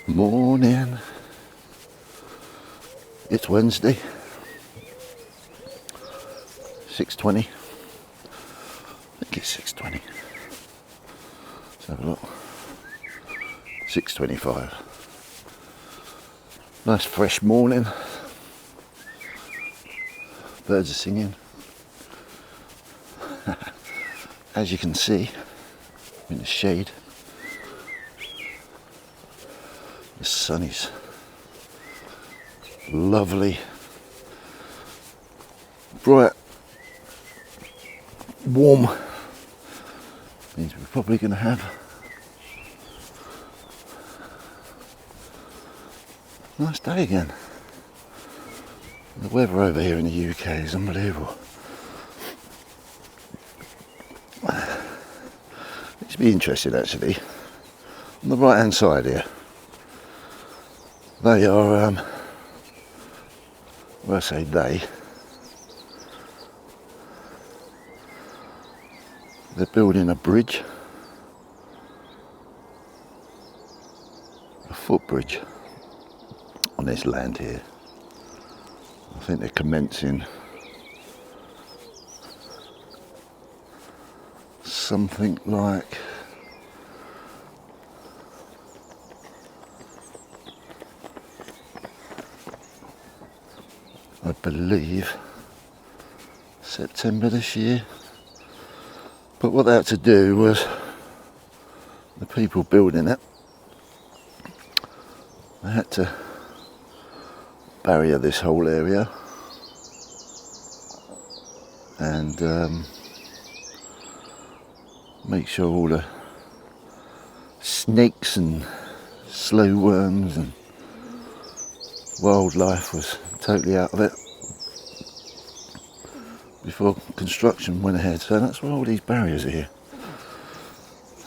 Morning. It's Wednesday, 6:20. I think it's 6:20. Let's have a look. 6:25. Nice fresh morning. Birds are singing. As you can see, in the shade, the sun is lovely, bright, warm. Means we're probably going to have a nice day again. The weather over here in the UK is unbelievable. It's be interesting actually. On the right hand side here, they are, well I say they're building a bridge, a footbridge on this land here. I think they're commencing something like I believe September this year. But what they had to do was, the people building it, they had to barrier this whole area and make sure all the snakes and slow worms and wildlife was totally out of it before construction went ahead. So that's why all these barriers are here.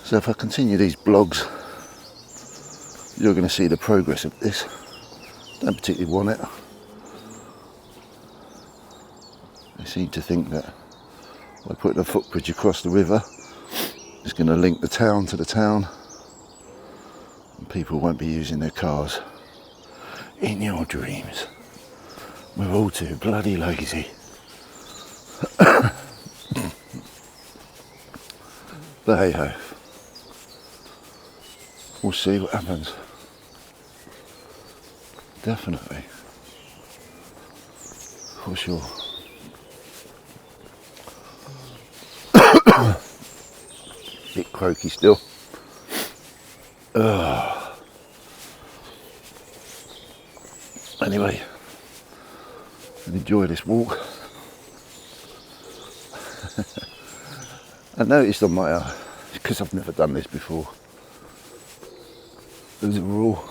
So if I continue these blogs, you're going to see the progress of this. Don't particularly want it. They seem to think that by putting a footbridge across the river, it's going to link the town to the town, and people won't be using their cars. In your dreams. We're all too bloody lazy. But hey ho. We'll see what happens. Definitely. For sure. Bit croaky still. Anyway, enjoy this walk. I noticed on my, because I've never done this before, those are all,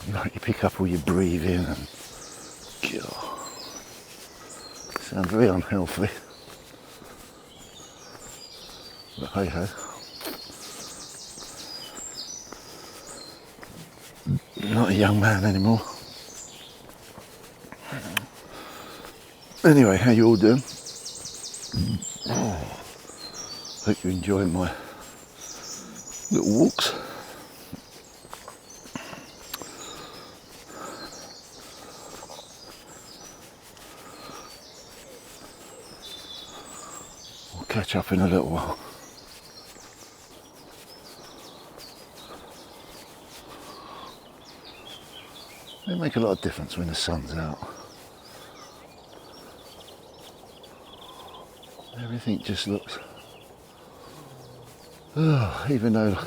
you pick up all your breathing and sound very unhealthy. But hey ho. Not a young man anymore. Anyway, how you all doing? Hope you're enjoying my little walks. We'll catch up in a little while. They make a lot of difference when the sun's out. Everything just looks, even though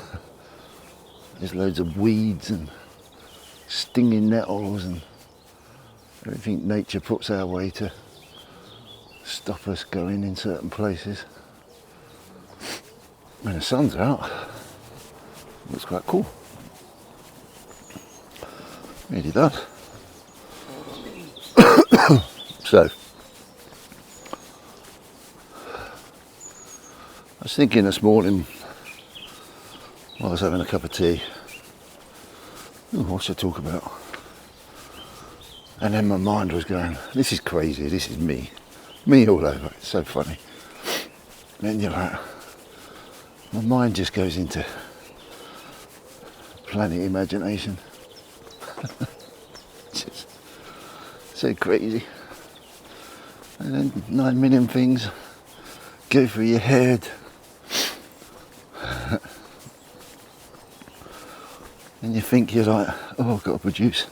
there's loads of weeds and stinging nettles and everything nature puts our way to stop us going in certain places. When the sun's out, it looks quite cool. Really does. So, I was thinking this morning while I was having a cup of tea, what should I talk about? And then my mind was going, this is crazy, this is me all over, it's so funny. And then you're like, my mind just goes into planet imagination. Just so crazy. And then 9 million things go through your head. And you think you're like, oh, I've got to produce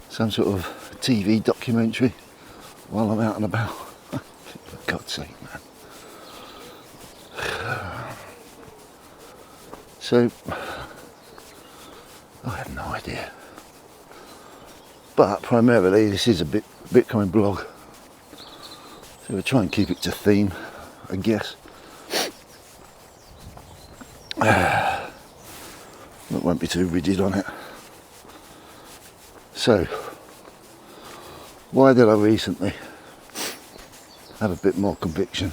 some sort of TV documentary while I'm out and about. For God's sake, man. So, I have no idea. But primarily this is a Bitcoin blog. So we'll try and keep it to theme, I guess. But won't be too rigid on it. So, why did I recently have a bit more conviction?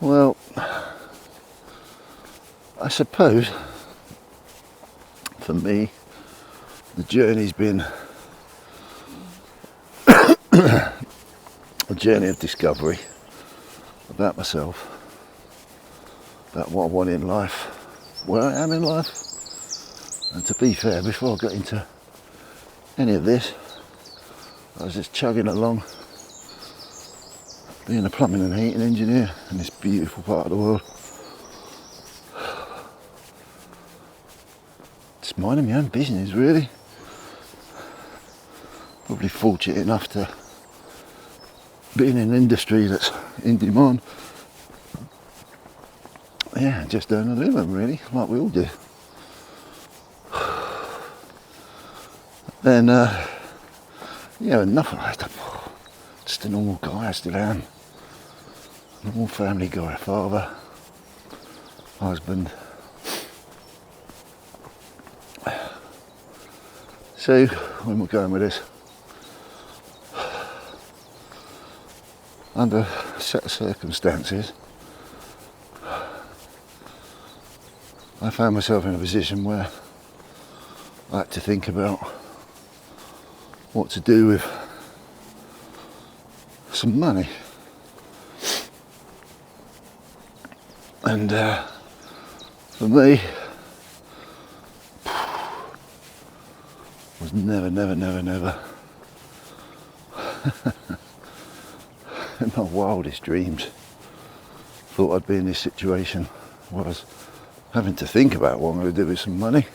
Well, I suppose for me the journey's been a journey of discovery about myself, about what I want in life, where I am in life. And to be fair, before I got into any of this, I was just chugging along, being a plumbing and heating engineer in this beautiful part of the world. Just minding my own business, really. Probably fortunate enough to be in an industry that's in demand. Yeah, just earn a living, really, like we all do. Then, yeah, enough of that. Just a normal guy, I still am. Normal family guy, father, husband. So, where am I going with this? Under a set of circumstances, I found myself in a position where I had to think about what to do with some money. And for me, was never in my wildest dreams thought I'd be in this situation where I was having to think about what I'm going to do with some money.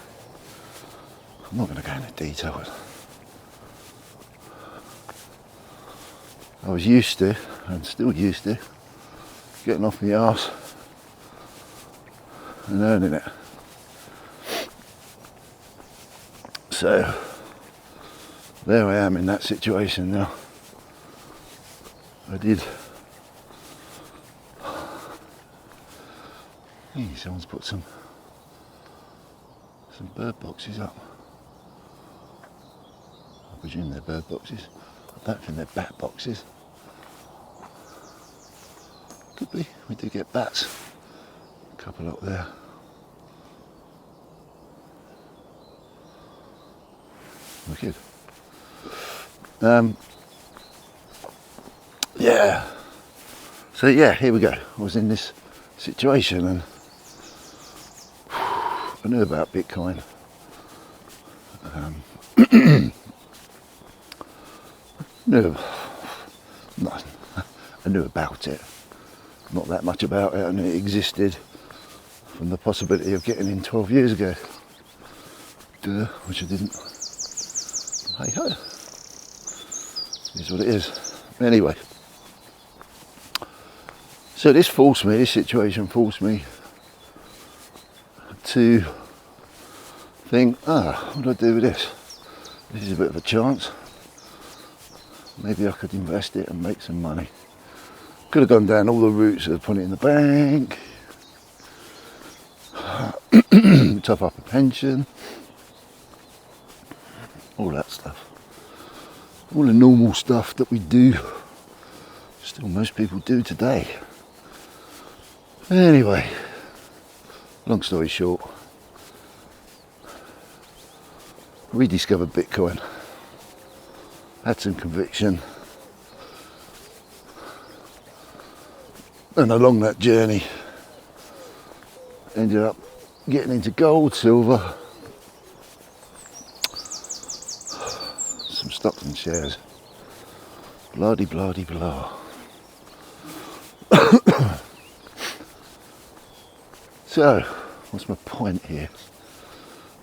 I'm not going to go into detail. I was used to, and still used to, getting off my arse and earning it. So there I am in that situation now. I did. Hey, someone's put some bird boxes up. I presume they're bird boxes. I don't think they're bat boxes. Could be. We do get bats. A couple up there. Wicked. Yeah. So yeah, here we go. I was in this situation and I knew about Bitcoin. I knew about it. Not that much about it. I knew it existed from the possibility of getting in 12 years ago. Which I didn't. Hey ho. Is what it is. Anyway. So this situation forced me to think, what do I do with this? This is a bit of a chance. Maybe I could invest it and make some money. Could have gone down all the routes of putting it in the bank, top up a pension, all that stuff. All the normal stuff that we do, still most people do today. Anyway, long story short, rediscovered Bitcoin, had some conviction, and along that journey ended up getting into gold, silver, some stocks and shares. Bloody bloody blah. So, what's my point here?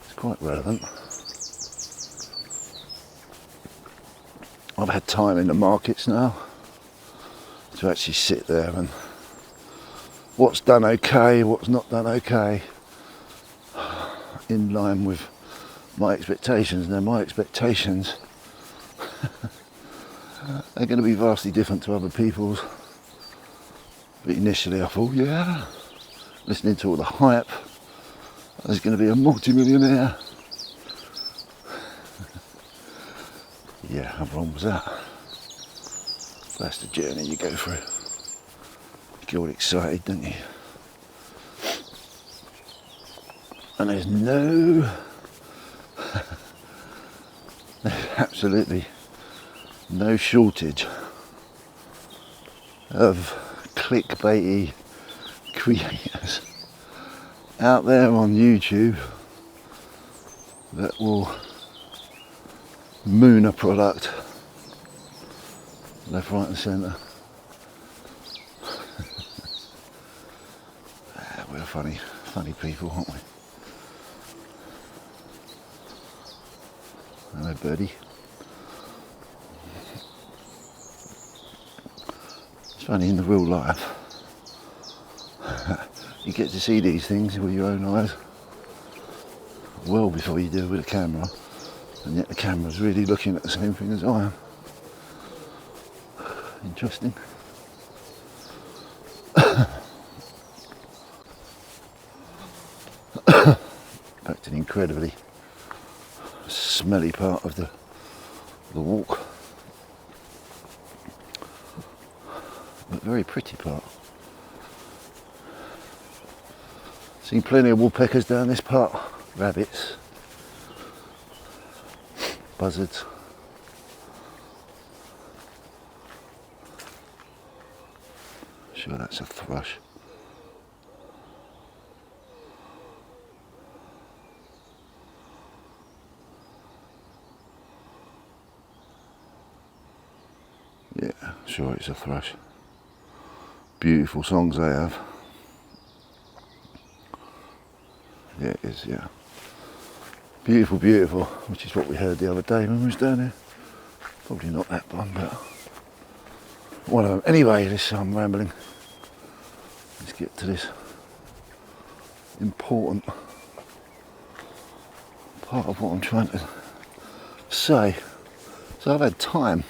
It's quite relevant. I've had time in the markets now to actually sit there and what's done okay, what's not done okay, in line with my expectations. Now my expectations are going to be vastly different to other people's, but initially I thought, yeah, listening to all the hype, I was going to be a multi-millionaire. Yeah, how wrong was that? That's the journey you go through. You get all excited, don't you? And there's absolutely no shortage of clickbaity creators out there on YouTube that will moon a product left, right and centre. We're funny people, aren't we? Hello, birdie. It's funny, in the real life, you get to see these things with your own eyes well before you do with a camera, and yet the camera's really looking at the same thing as I am. Interesting. Back to the incredibly smelly part of the walk, but very pretty part. Seen plenty of woodpeckers down this part, rabbits, buzzards. Sure, that's a thrush. Yeah, sure it's a thrush. Beautiful songs they have. Yeah, it is, yeah. Beautiful, beautiful, which is what we heard the other day when we was down there. Probably not that one, but one of them. Anyway, I'm rambling. Let's get to this important part of what I'm trying to say. So I've had time,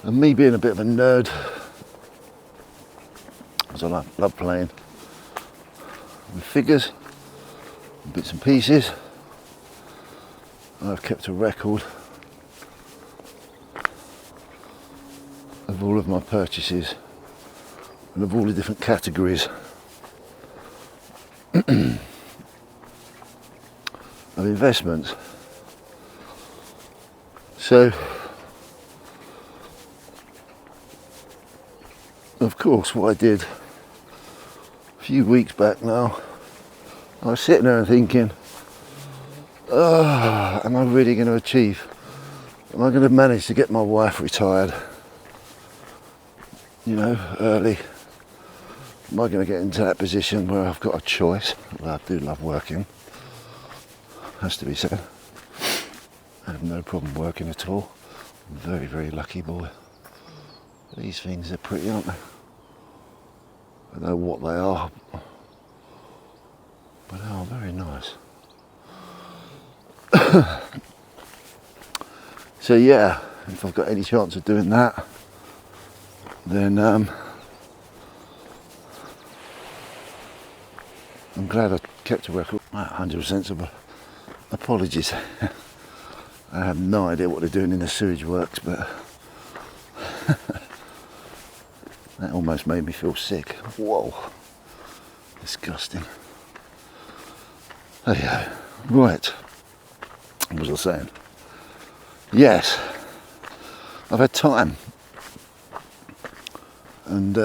and me being a bit of a nerd, because I love playing with figures, bits and pieces. I've kept a record of all of my purchases and of all the different categories of investments. So, of course, what I did a few weeks back now, I was sitting there and thinking, am I really going to achieve? Am I going to manage to get my wife retired, you know, early? Am I going to get into that position where I've got a choice? Well, I do love working, has to be said. I have no problem working at all. I'm a very, very lucky boy. These things are pretty, aren't they? I don't know what they are, but they are very nice. So yeah, if I've got any chance of doing that, then I'm glad I kept a record. 100% of apologies. I have no idea what they're doing in the sewage works, but that almost made me feel sick. Whoa, disgusting. There you go. Right, what was I saying? Yes, I've had time, and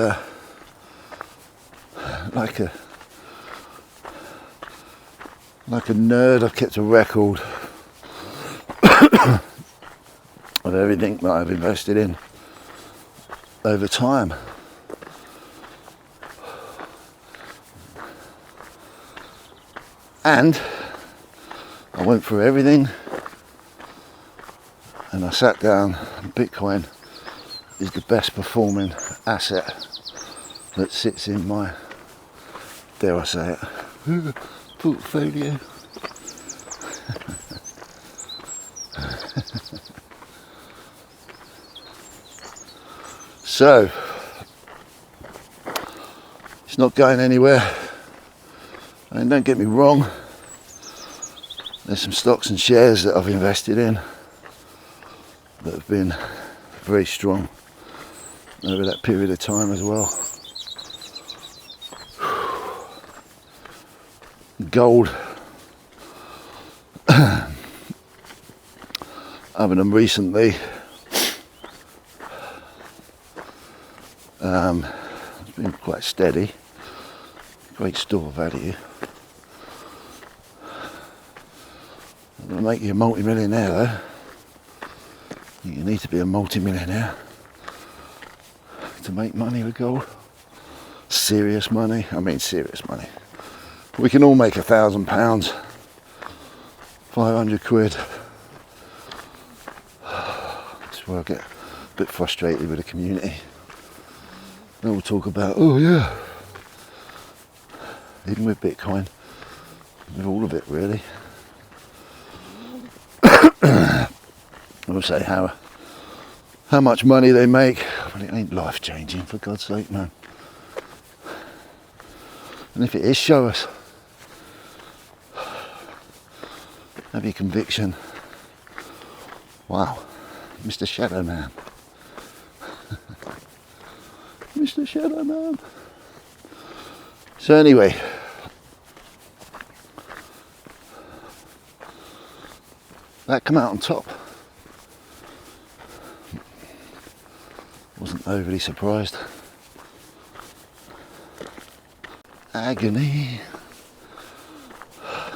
like a Like a nerd, I've kept a record of everything that I've invested in over time. And I went through everything and I sat down, and Bitcoin is the best performing asset that sits in my, dare I say it, portfolio. So, it's not going anywhere. And don't get me wrong, there's some stocks and shares that I've invested in that have been very strong over that period of time as well. Gold, other than recently, it's been quite steady, great store of value. It'll make you a multi-millionaire though. You need to be a multi-millionaire to make money with gold. Serious money, I mean serious money. We can all make £1,000, 500 quid. That's where I get a bit frustrated with the community. They all talk about, oh yeah, even with Bitcoin, with all of it really. They'll say how much money they make, but it ain't life changing, for God's sake, man. And if it is, show us. Have your conviction. Wow, Mr. Shadow Man. Mr. Shadow Man. So anyway, that come out on top. Wasn't overly surprised. Agony.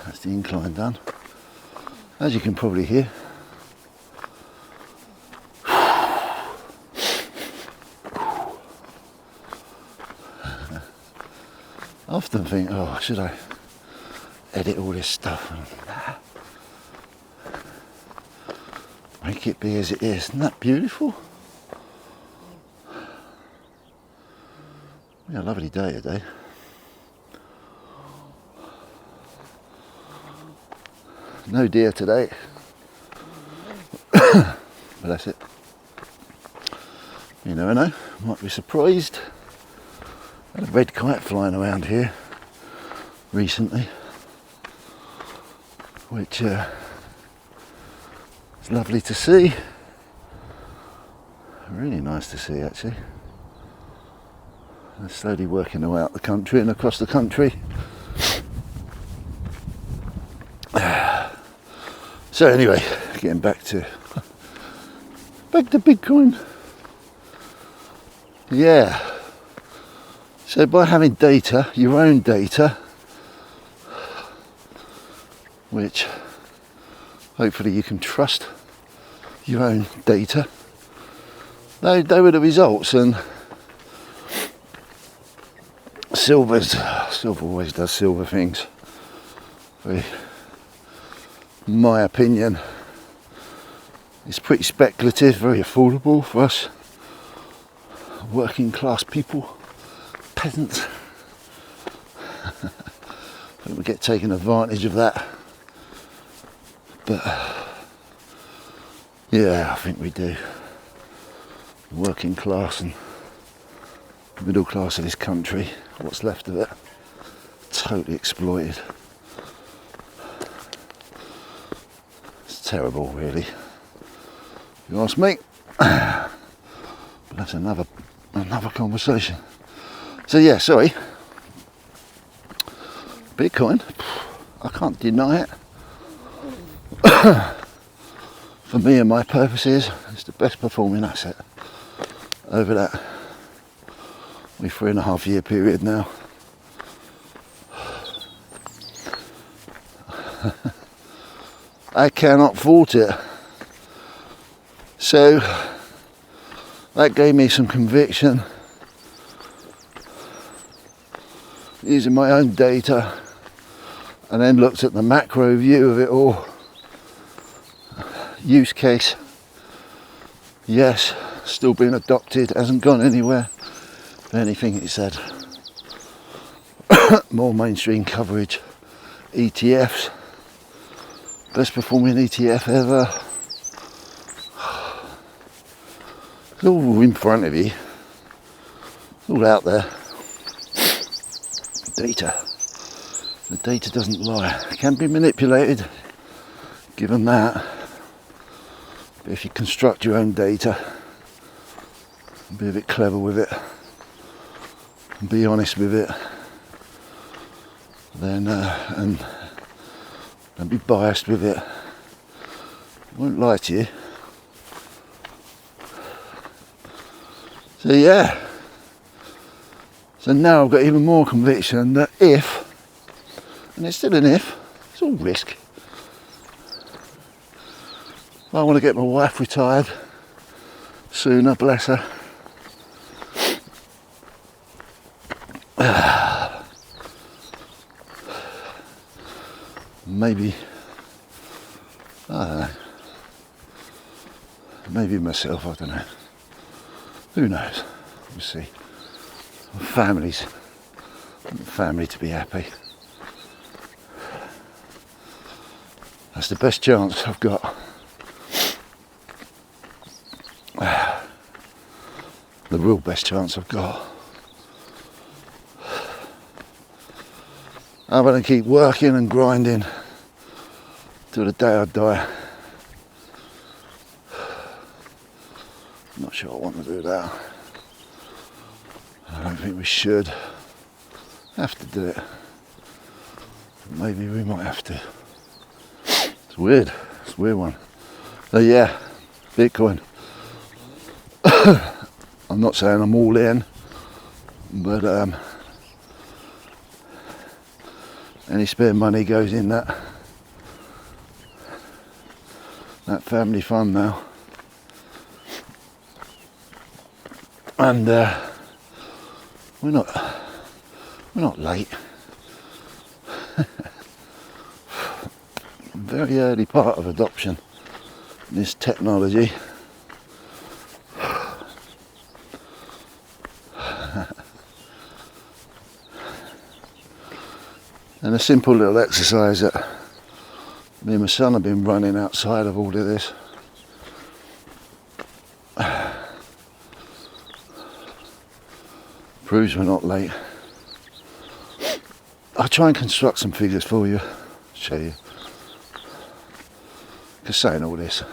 That's the incline done. As you can probably hear. I often think, oh, should I edit all this stuff and make it be as it is? Isn't that beautiful? Yeah, a lovely day today. No deer today. But that's it. You never know, might be surprised. Had a red kite flying around here recently, which is lovely to see. Really nice to see actually. They're slowly working their way out the country and across the country. So anyway, getting back to Bitcoin. Yeah. So by having data, your own data, which hopefully you can trust your own data, they were the results. And silver always does silver things. In my opinion, it's pretty speculative, very affordable for us working class people, peasants. I think we get taken advantage of that, but yeah, I think we do. Working class and middle class of this country, what's left of it, totally exploited. It's terrible, really, if you ask me. But that's another conversation. So yeah, sorry. Bitcoin, I can't deny it. For me and my purposes, it's the best performing asset over that 3.5 year period now. I cannot fault it. So that gave me some conviction. Using my own data, and then looked at the macro view of it all. Use case, yes, still being adopted, hasn't gone anywhere. If anything, it said more mainstream coverage. ETFs, best performing ETF ever. It's all in front of you, it's all out there. Data. The data doesn't lie. It can be manipulated, given that. But if you construct your own data, and be a bit clever with it, and be honest with it, then and be biased with it, it won't lie to you. So yeah. So now I've got even more conviction that if, and it's still an if, it's all risk. I want to get my wife retired sooner, bless her. Maybe, I don't know, maybe myself, I don't know. Who knows? We'll see. Family to be happy. That's the best chance I've got. The real best chance I've got. I'm going to keep working and grinding till the day I die. I'm not sure I want to do that. I don't think we should have to do it. Maybe we might have to. It's weird. It's a weird one. So yeah, Bitcoin. I'm not saying I'm all in, but any spare money goes in that family fund now. And we're not late. Very early part of adoption in this technology. And a simple little exercise that me and my son have been running outside of all of this. Proves we're not late. I'll try and construct some figures for you, show you. Because saying all this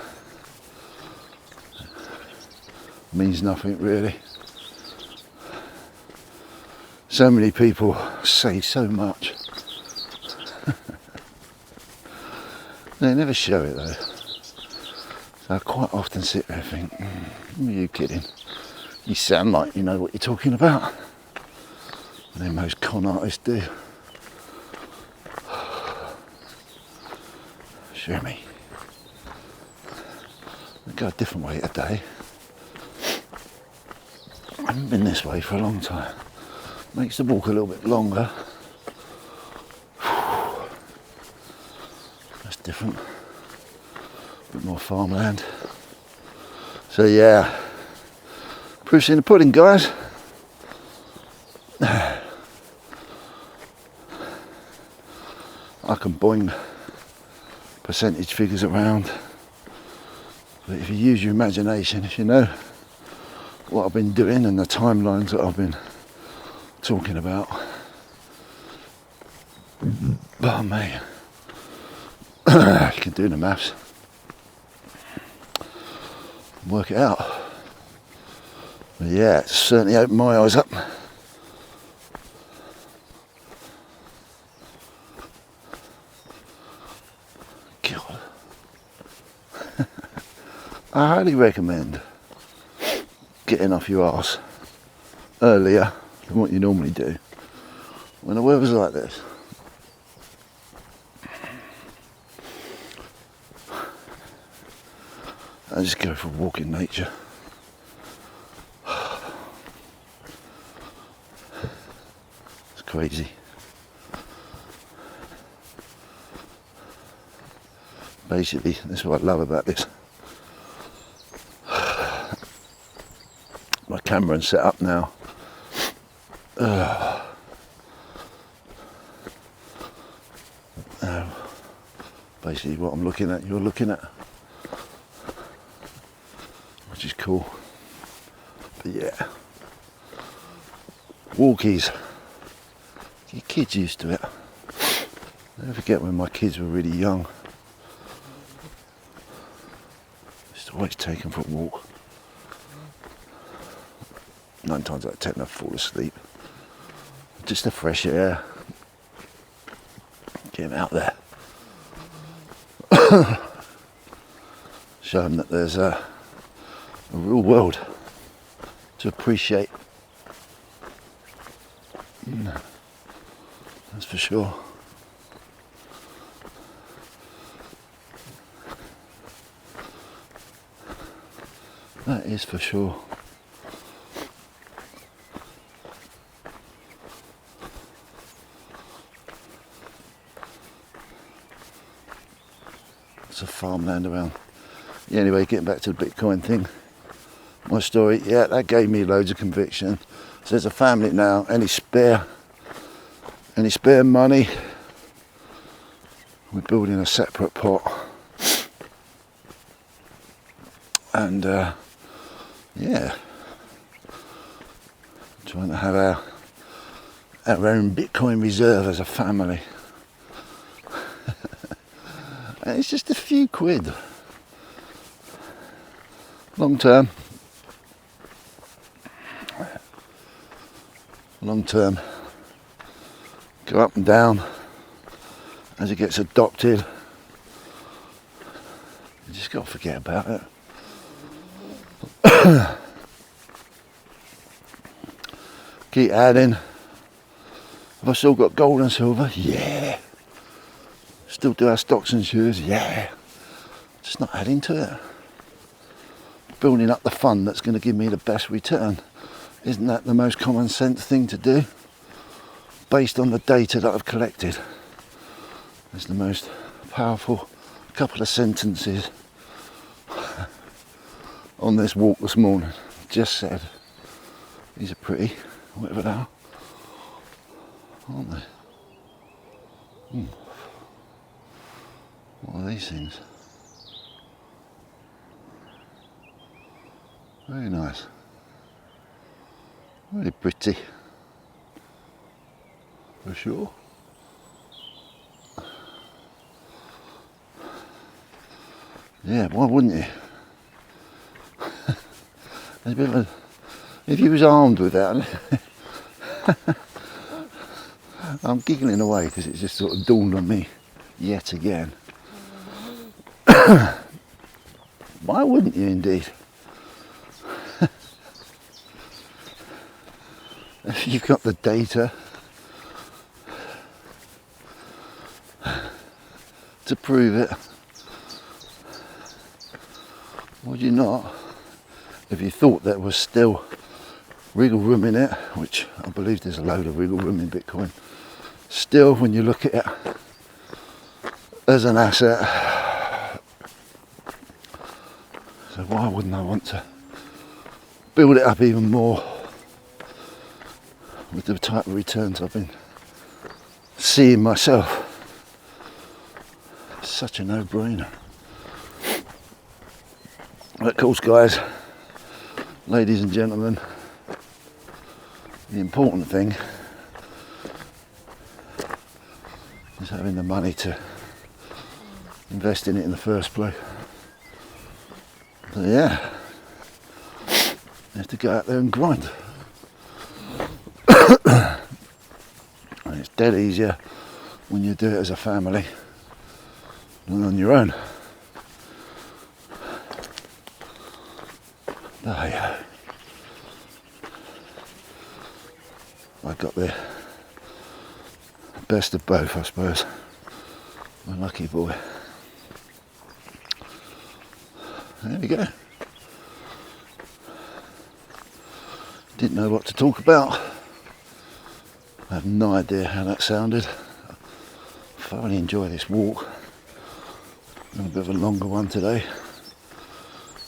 means nothing really. So many people say so much. They never show it though. So I quite often sit there and think, are you kidding? You sound like you know what you're talking about. And then most con artists do. Show me. I go a different way today. I haven't been this way for a long time. Makes the walk a little bit longer. That's different. A bit more farmland. So yeah. Proof's in the pudding, guys. I can boing percentage figures around, but if you use your imagination, if you know what I've been doing and the timelines that I've been talking about, oh man, you can do the maths, work it out. But yeah, it's certainly opened my eyes up. God. I highly recommend getting off your arse earlier than what you normally do when the weather's like this. I just go for a walk in nature. It's crazy. Basically, that's what I love about this. My camera's set up now. Basically what I'm looking at, you're looking at. Which is cool. But yeah. Walkies. Your kids used to it. I never forget when my kids were really young. I used to always take them for a walk. 9 times out of 10 I'd fall asleep. Just the fresh air. Get them out there. Show them that there's a real world to appreciate. That's for sure. That is for sure. Lots of farmland around. Yeah, anyway, getting back to the Bitcoin thing. My story, yeah, that gave me loads of conviction. So there's a family now, any spare money, we're building a separate pot. And yeah, trying to have our own Bitcoin reserve as a family. And it's just a few quid. Long term, go up and down as it gets adopted. You just got to forget about it. Keep adding. Have I still got gold and silver? Yeah. Still do our stocks and shares? Yeah. Just not adding to it. Building up the fund that's going to give me the best return. Isn't that the most common sense thing to do? Based on the data that I've collected. It's the most powerful couple of sentences on this walk this morning. Just said. These are pretty, whatever they are, aren't they? What are these things? Very nice. Very pretty. For sure. Yeah, why wouldn't you? There's a bit of a, if you was armed with that, I'm giggling away because it just sort of dawned on me yet again. Why wouldn't you indeed? If you've got the data to prove it, would you not? If you thought there was still wriggle room in it, which I believe there's a load of wriggle room in Bitcoin, still when you look at it as an asset, so why wouldn't I want to build it up even more with the type of returns I've been seeing myself? It's such a no-brainer. Of course, guys, ladies and gentlemen, the important thing is having the money to invest in it in the first place. So yeah, you have to go out there and grind. And it's dead easier when you do it as a family than on your own. Oh yeah. I got the best of both, I suppose. I'm a lucky boy. There we go. Didn't know what to talk about. I have no idea how that sounded. I thoroughly enjoy this walk. A bit of a longer one today.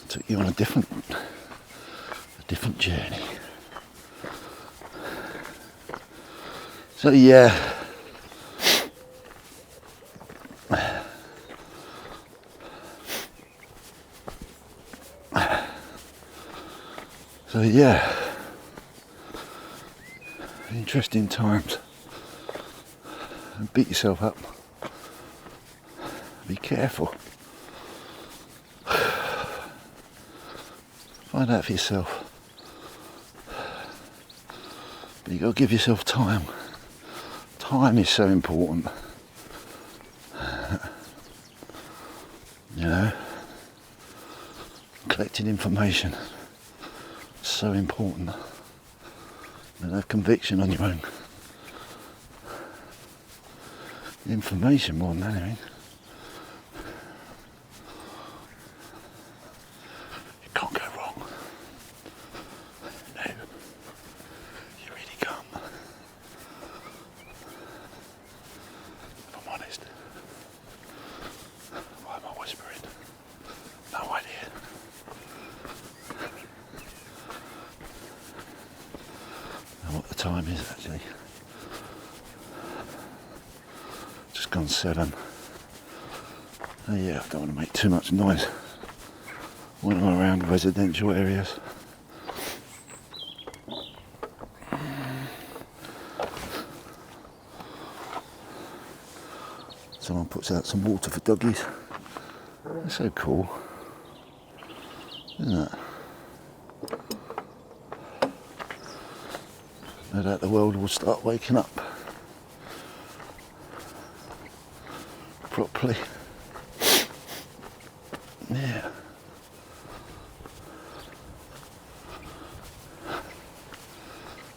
Took you on a different journey. So yeah. Interesting times. And beat yourself up. Be careful. Find out for yourself. But you've got to give yourself time. Time is so important. You know, collecting information is so important. And have conviction on your own. Information more than anything. You can't go wrong. No, you really can't. If I'm honest, why am I whispering? No idea. Know what the time is actually. Just gone 7. Oh yeah, I don't want to make too much noise when I'm around residential areas. Someone puts out some water for doggies. That's so cool, isn't it? No doubt the world will start waking up properly. Yeah.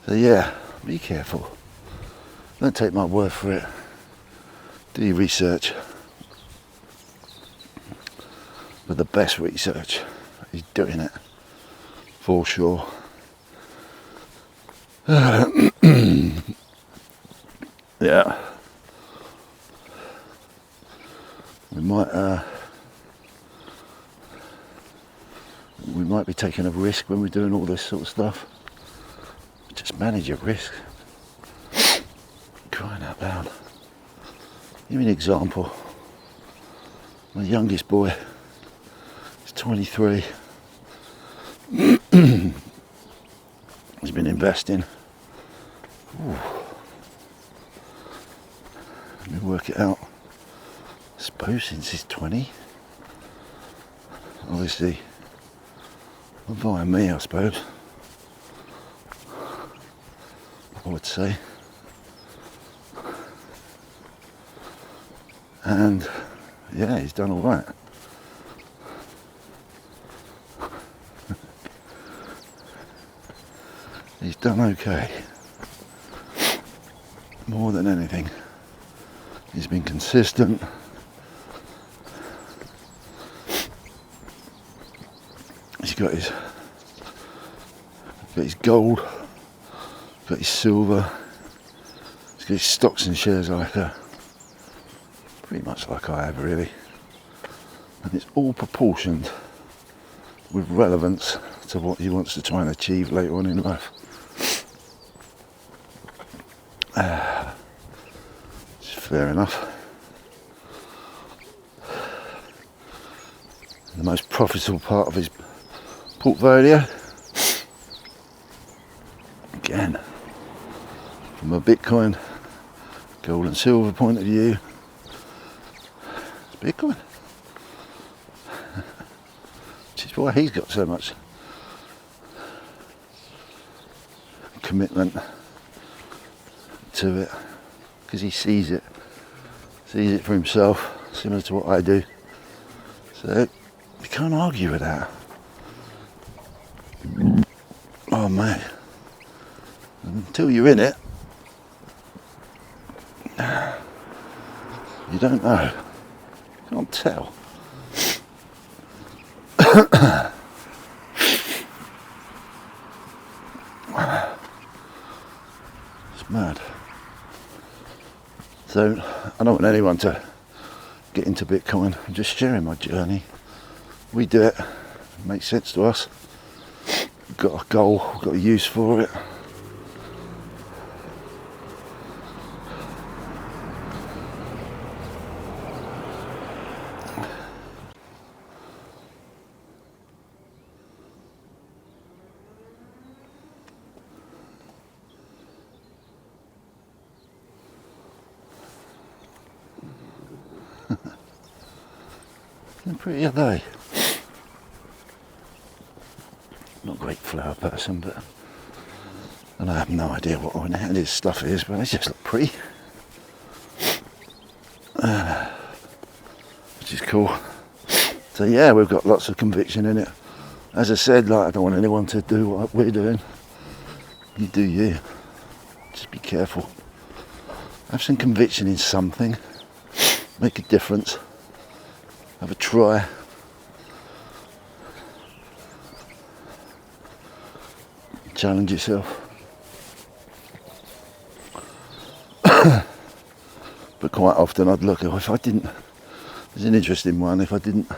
So yeah, be careful. Don't take my word for it. Do your research. But the best research is doing it, for sure. Yeah. We might be taking a risk when we're doing all this sort of stuff. Just manage your risk. Crying out loud. Give me an example. My youngest boy is 23. He's been investing. Ooh. Let me work it out. I suppose since he's 20. Obviously, via me, I suppose. I would say. And yeah, he's done all right. He's done okay. More than anything, he's been consistent. He's got his gold, got his silver, he's got his stocks and shares like that. Pretty much like I have, really. And it's all proportioned with relevance to what he wants to try and achieve later on in life. It's fair enough. The most profitable part of his portfolio, again, from a Bitcoin, gold and silver point of view, it's Bitcoin. Which is why he's got so much commitment to it, because he sees it for himself, similar to what I do. So you can't argue with that. Oh man, until you're in it, you don't know. You can't tell. It's mad. So I don't want anyone to get into Bitcoin. I'm just sharing my journey. We do it. It makes sense to us. We've got a goal, we've got a use for it. They're pretty, are they? Not a great flower person, but and I have no idea what on this stuff is, but they just look pretty. Which is cool. So yeah, we've got lots of conviction in it. As I said, like I don't want anyone to do what we're doing. You do you. Just be careful. Have some conviction in something. Make a difference. Have a try. Challenge yourself. But quite often I'd look, if I didn't, it's an interesting one, if I didn't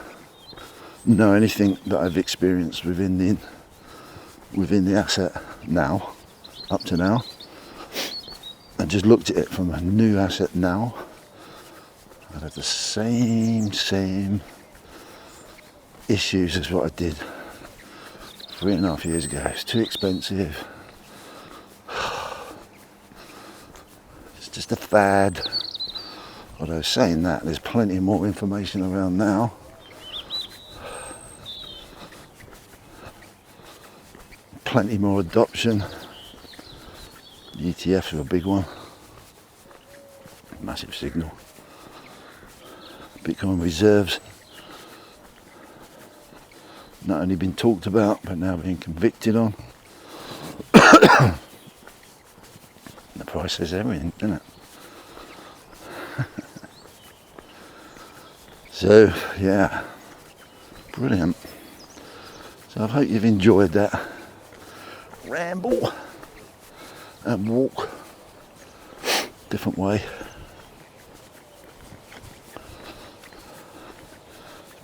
know anything that I've experienced within the asset now, up to now, and just looked at it from a new asset now, I'd have the same issues as what I did 3.5 years ago. It's too expensive. It's just a fad. Although saying that, there's plenty more information around now. Plenty more adoption. The ETFs are a big one. Massive signal. Bitcoin reserves. Not only been talked about, but now being convicted on. The price says everything, doesn't it? So, yeah, brilliant. So I hope you've enjoyed that ramble and walk, different way.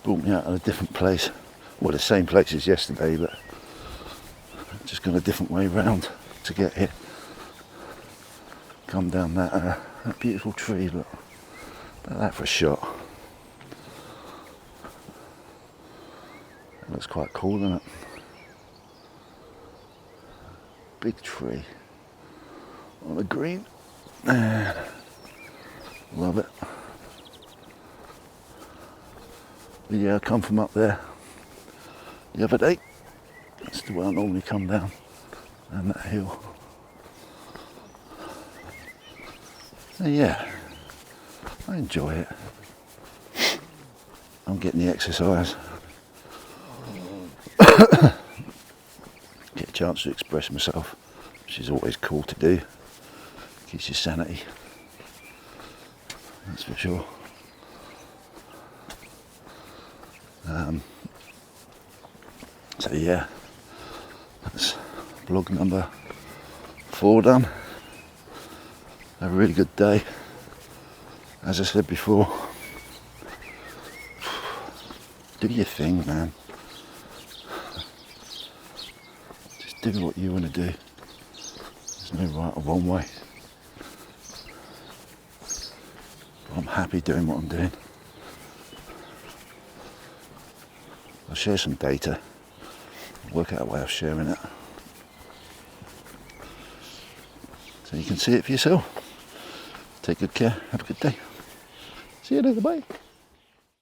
Brought me out of a different place. Well, the same place as yesterday, but just gone a different way round to get here. Come down that beautiful tree, look. About that for a shot. That looks quite cool, doesn't it? Big tree on the green. Love it. But yeah, I come from up there the other day. That's the way I normally come down that hill. So yeah, I enjoy it. I'm getting the exercise. Get a chance to express myself, which is always cool to do. Keeps your sanity. That's for sure. So yeah, that's vlog number 4 done. A really good day. As I said before, do your thing, man. Just do what you want to do. There's no right or wrong way. But I'm happy doing what I'm doing. I'll share some data. Work out a way of sharing it. So you can see it for yourself. Take good care. Have a good day. See you later. Bye.